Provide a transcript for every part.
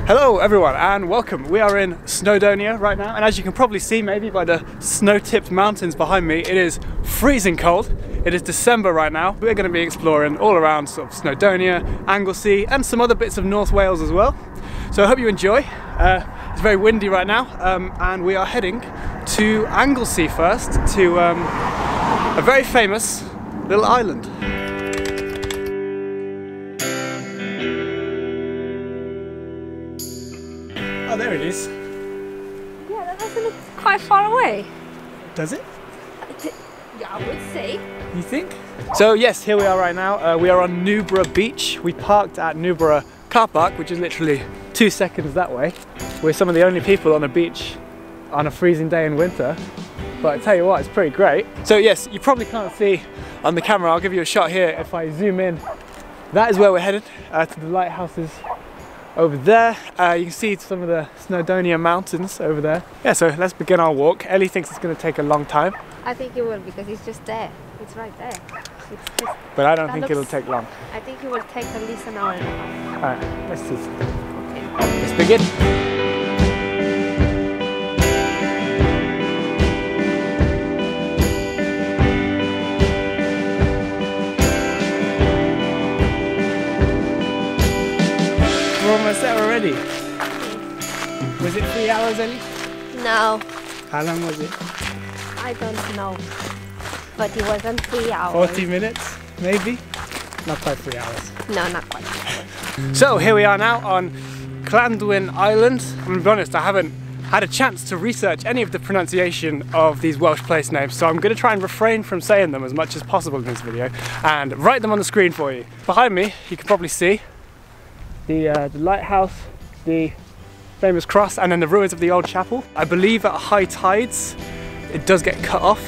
Hello everyone and welcome. We are in Snowdonia right now, and as you can probably see maybe by the snow-tipped mountains behind me, it is freezing cold. It is December right now. We're going to be exploring all around sort of Snowdonia, Anglesey and some other bits of North Wales as well. So I hope you enjoy. It's very windy right now and we are heading to Anglesey first, to a very famous little island. Oh, there it is. Yeah, that doesn't look quite far away. Does it? Yeah, I would say. You think? So yes, here we are right now. We are on Newborough Beach. We parked at Newborough car park, which is literally 2 seconds that way. We're some of the only people on a beach on a freezing day in winter. But I tell you what, it's pretty great. So yes, you probably can't see on the camera. I'll give you a shot here if I zoom in. That is where we're headed, to the lighthouses over there. You can see some of the Snowdonia mountains over there. Yeah, so let's begin our walk. Ellie thinks it's going to take a long time. I think it will, because it's just there. It's right there. It's just, but I don't think it'll take long. I think it will take at least an hour and a half. Alright, let's see. Okay. Let's begin. We're almost there already. Was it 3 hours, Ellie? No. How long was it? I don't know. But it wasn't 3 hours. 40 minutes, maybe? Not quite 3 hours. No, not quite 3 hours. So here we are now on Llanddwyn Island. I'm going to be honest, I haven't had a chance to research any of the pronunciation of these Welsh place names, so I'm going to try and refrain from saying them as much as possible in this video and write them on the screen for you. Behind me, you can probably see the lighthouse, the famous cross, and then the ruins of the old chapel. I believe at high tides it does get cut off,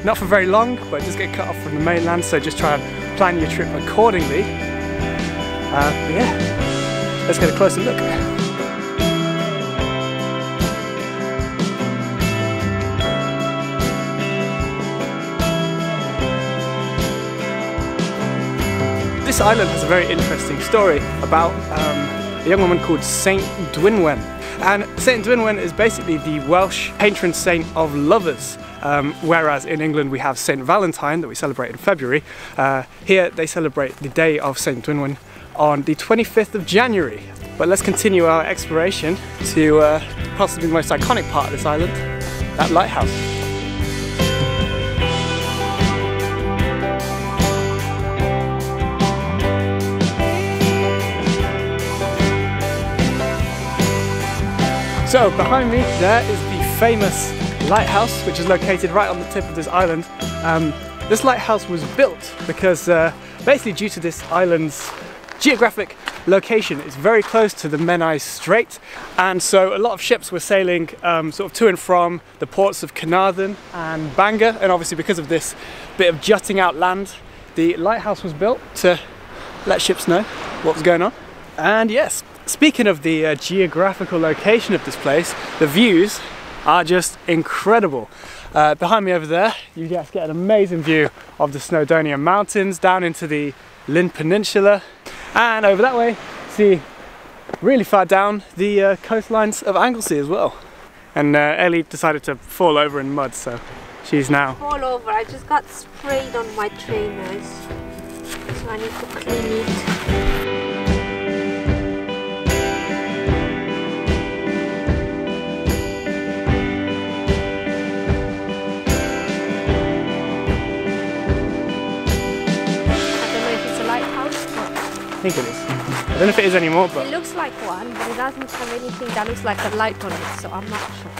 not for very long, but it does get cut off from the mainland, so just try and plan your trip accordingly. But yeah, let's get a closer look. This island has a very interesting story about a young woman called Saint Dwynwen. And Saint Dwynwen is basically the Welsh patron saint of lovers. Whereas in England we have Saint Valentine that we celebrate in February. Here they celebrate the day of Saint Dwynwen on the 25th of January. But let's continue our exploration to possibly the most iconic part of this island, that lighthouse. So behind me there is the famous lighthouse, which is located right on the tip of this island. This lighthouse was built because basically due to this island's geographic location, it's very close to the Menai Strait, and so a lot of ships were sailing sort of to and from the ports of Carnarvon and Bangor, and obviously because of this bit of jutting out land, the lighthouse was built to let ships know what was going on. And yes, speaking of the geographical location of this place, the views are just incredible. Behind me over there, you guys get an amazing view of the Snowdonia mountains down into the Llyn Peninsula, and over that way, see really far down the coastlines of Anglesey as well. And Ellie decided to fall over in mud, so she's now... Fall over, I just got sprayed on my trainers, so I need to clean it. I think it is. I don't know if it is anymore, but... It looks like one, but it doesn't have anything that looks like a light on it, so I'm not sure.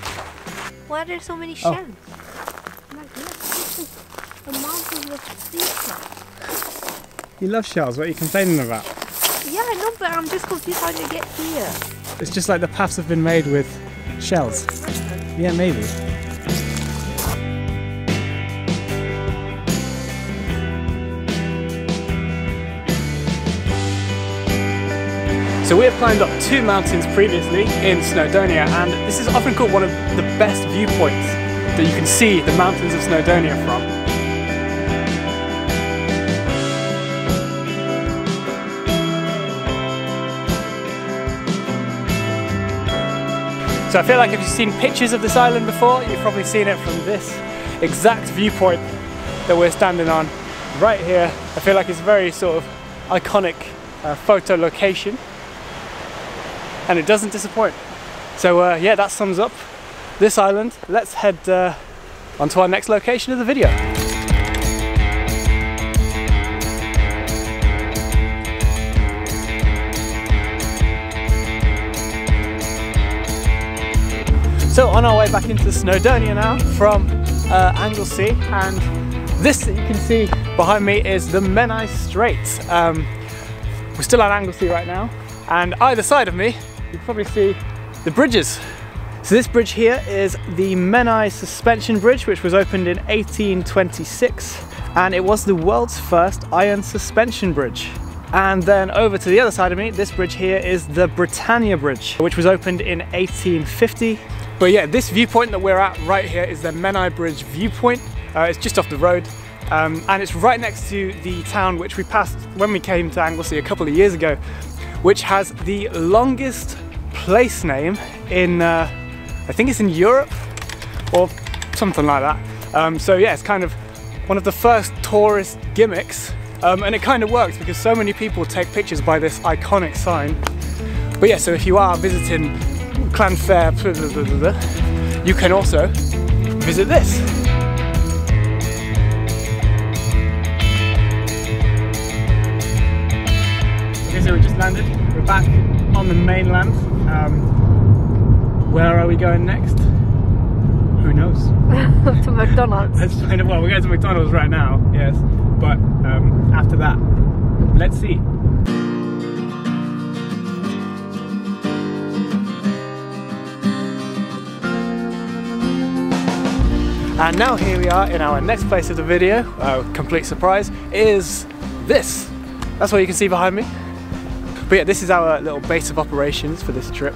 Why are there so many shells? Like, look, this is a mountain with sea shells. You love shells, what are you complaining about? Yeah, I know, but I'm just confused how they get here. It's just like the paths have been made with shells. Yeah, maybe. So we have climbed up 2 mountains previously in Snowdonia, and this is often called one of the best viewpoints that you can see the mountains of Snowdonia from. So I feel like if you've seen pictures of this island before, you've probably seen it from this exact viewpoint that we're standing on right here. I feel like it's a very sort of iconic photo location, and it doesn't disappoint. So yeah, that sums up this island. Let's head onto our next location of the video. So on our way back into Snowdonia now from Anglesey, and this that you can see behind me is the Menai Straits. We're still on Anglesey right now, and either side of me you can probably see the bridges. So this bridge here is the Menai Suspension Bridge, which was opened in 1826, and it was the world's first iron suspension bridge. And then over to the other side of me, this bridge here is the Britannia Bridge, which was opened in 1850. But yeah, this viewpoint that we're at right here is the Menai Bridge Viewpoint. It's just off the road, and it's right next to the town which we passed when we came to Anglesey a couple of years ago, which has the longest place name in, I think it's in Europe or something like that. So yeah, it's kind of one of the first tourist gimmicks, and it kind of works because so many people take pictures by this iconic sign. But yeah, so if you are visiting Llanfairpwllgwyngyll, you can also visit this. Okay, so we just landed. We're back on the mainland. Where are we going next? Who knows? To McDonald's. Let's find out. Well, we're going to McDonald's right now, yes. But after that, let's see. And now here we are in our next place of the video. Complete surprise is this. That's what you can see behind me. But yeah, this is our little base of operations for this trip.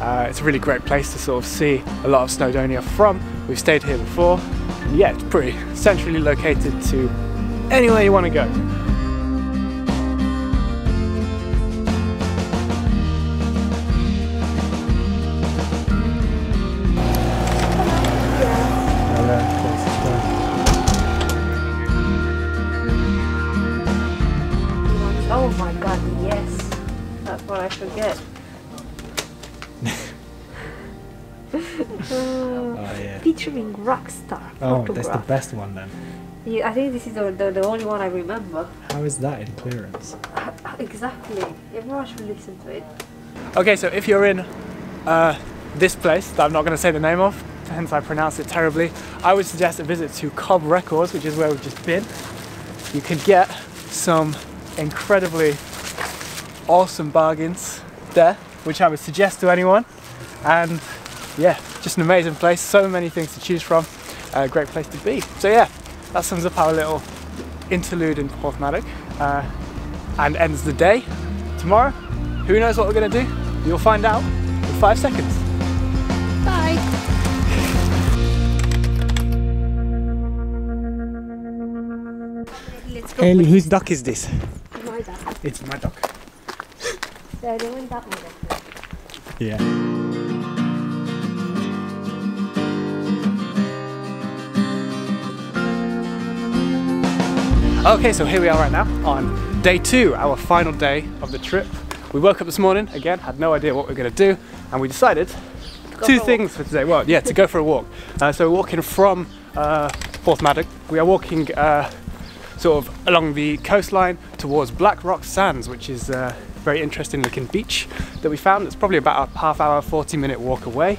It's a really great place to sort of see a lot of Snowdonia from. We've stayed here before. And yeah, it's pretty centrally located to anywhere you want to go. Oh my god, yes. That's what I forget. Oh yeah. Featuring Rockstar. Oh, that's the best one then. Yeah, I think this is the only one I remember. How is that in clearance? Exactly. Everyone should listen to it. Okay, so if you're in this place that I'm not going to say the name of, hence I pronounce it terribly, I would suggest a visit to Cobb Records, which is where we've just been. You could get some incredibly awesome bargains there, which I would suggest to anyone. And yeah, just an amazing place, so many things to choose from, a great place to be. So yeah, that sums up our little interlude in Porthmadog and ends the day. Tomorrow, who knows what we're going to do? You'll find out in 5 seconds. Bye. Let's go. Ellie, whose duck is this? My duck. It's my duck. They're doing that one. Yeah. Okay, so here we are right now on day 2, our final day of the trip. We woke up this morning, again, had no idea what we were going to do, and we decided two things for today. Well, yeah, to go for a walk. So we're walking from Porthmadog. We are walking sort of along the coastline towards Black Rock Sands, which is a very interesting looking beach that we found. It's probably about a half hour, 40-minute walk away.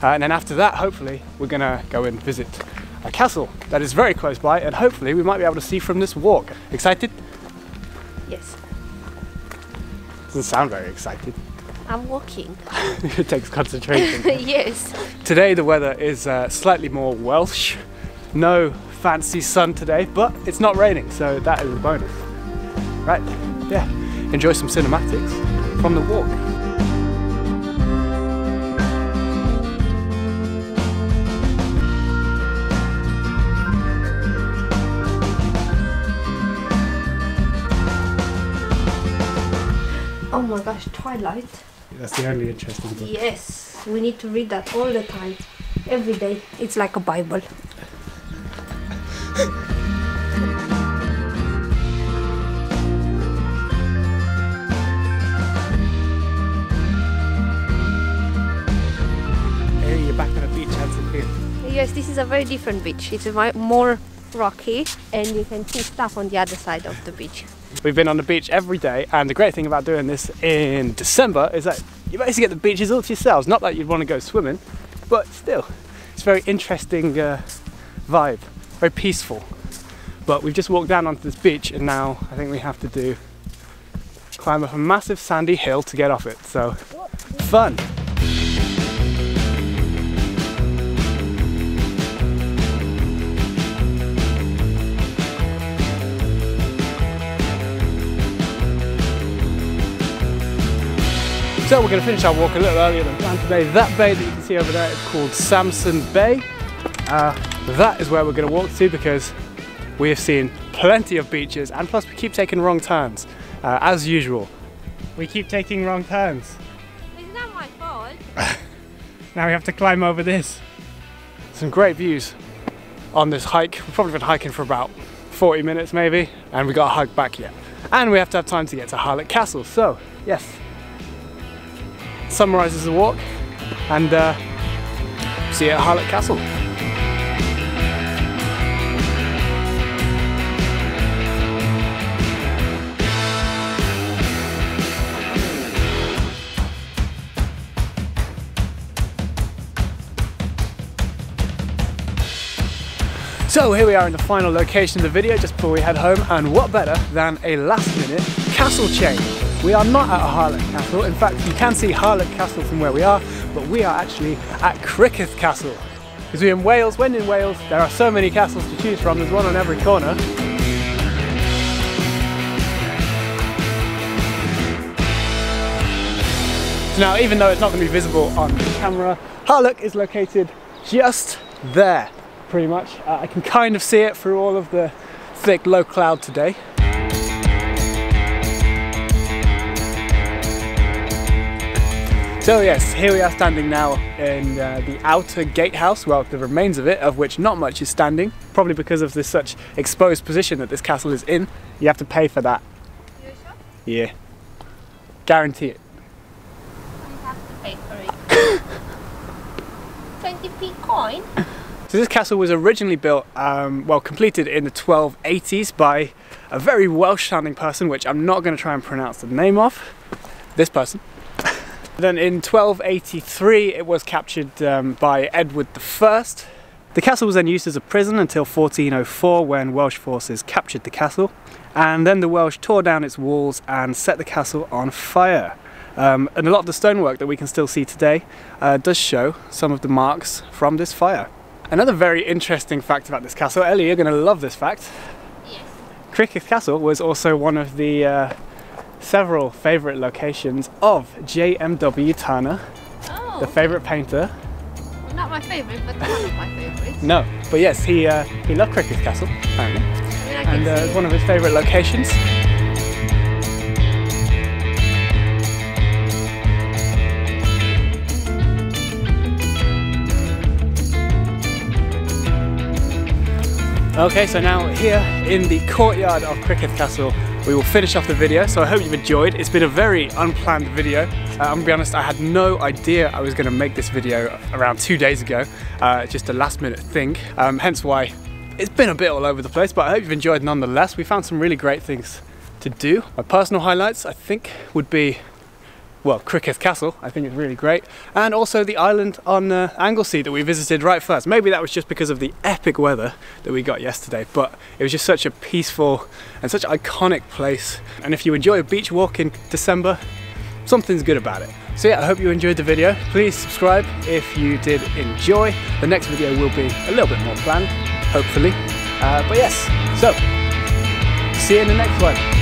And then after that, hopefully, we're going to go and visit a castle that is very close by, and hopefully we might be able to see from this walk. Excited? Yes. Doesn't sound very excited. I'm walking. It takes concentration. Yes. Today the weather is slightly more Welsh. No fancy sun today, but it's not raining, so that is a bonus. Right, yeah. Enjoy some cinematics from the walk. Oh my gosh, twilight. That's the only interesting book. Yes, we need to read that all the time, every day. It's like a Bible. Hey, you're back on the beach, Anglesey. Yes, this is a very different beach. It's more rocky, and you can see stuff on the other side of the beach. We've been on the beach every day, and the great thing about doing this in December is that you basically get the beaches all to yourselves. Not that you'd want to go swimming, but still, it's a very interesting vibe, very peaceful. But we've just walked down onto this beach, and now I think we have to climb up a massive sandy hill to get off it. So, fun! So we're going to finish our walk a little earlier than planned today. That bay that you can see over there is called Samson Bay. That is where we're going to walk to because we have seen plenty of beaches, and plus we keep taking wrong turns. As usual, we keep taking wrong turns. It's not my fault. Now we have to climb over this. Some great views on this hike. We've probably been hiking for about 40 minutes maybe, and we got a hike back yet. And we have to have time to get to Harlech Castle. So, yes. Summarises the walk, and see you at Harlech Castle. So here we are in the final location of the video just before we head home, and what better than a last minute castle change. We are not at a Harlech Castle. In fact, you can see Harlech Castle from where we are, but we are actually at Criccieth Castle. Because we're in Wales. When in Wales, there are so many castles to choose from. There's one on every corner. So now, even though it's not going to be visible on camera, Harlech is located just there, pretty much. I can kind of see it through all of the thick low cloud today. So yes, here we are standing now in the outer gatehouse, well, the remains of it, of which not much is standing, probably because of this such exposed position that this castle is in. You have to pay for that. You sure? Yeah. Guarantee it. I have to pay for it. 20p coin? So this castle was originally built, well, completed in the 1280s by a very Welsh sounding person, which I'm not going to try and pronounce the name of. This person. Then in 1283 it was captured by Edward I. The castle was then used as a prison until 1404 when Welsh forces captured the castle, and then the Welsh tore down its walls and set the castle on fire. And a lot of the stonework that we can still see today does show some of the marks from this fire. Another very interesting fact about this castle, Ellie, you're going to love this fact. Yes. Criccieth Castle was also one of the several favourite locations of J.M.W. Turner, the favourite painter. Well, not my favourite, but one of my favourites. No, but yes, he loved Criccieth Castle, apparently, and it's one of his favourite locations. Okay, so now here in the courtyard of Criccieth Castle, we will finish off the video, so I hope you've enjoyed. It's been a very unplanned video. I'm gonna be honest, I had no idea I was gonna make this video around 2 days ago. Just a last minute thing, hence why it's been a bit all over the place, but I hope you've enjoyed nonetheless. We found some really great things to do. My personal highlights, I think, would be, well, Criccieth Castle, I think it's really great, and also the island on Anglesey that we visited right first. Maybe that was just because of the epic weather that we got yesterday, but it was just such a peaceful and such an iconic place, and if you enjoy a beach walk in December, something's good about it. So yeah, I hope you enjoyed the video. Please subscribe if you did enjoy. The next video will be a little bit more planned, hopefully, but yes, so see you in the next one.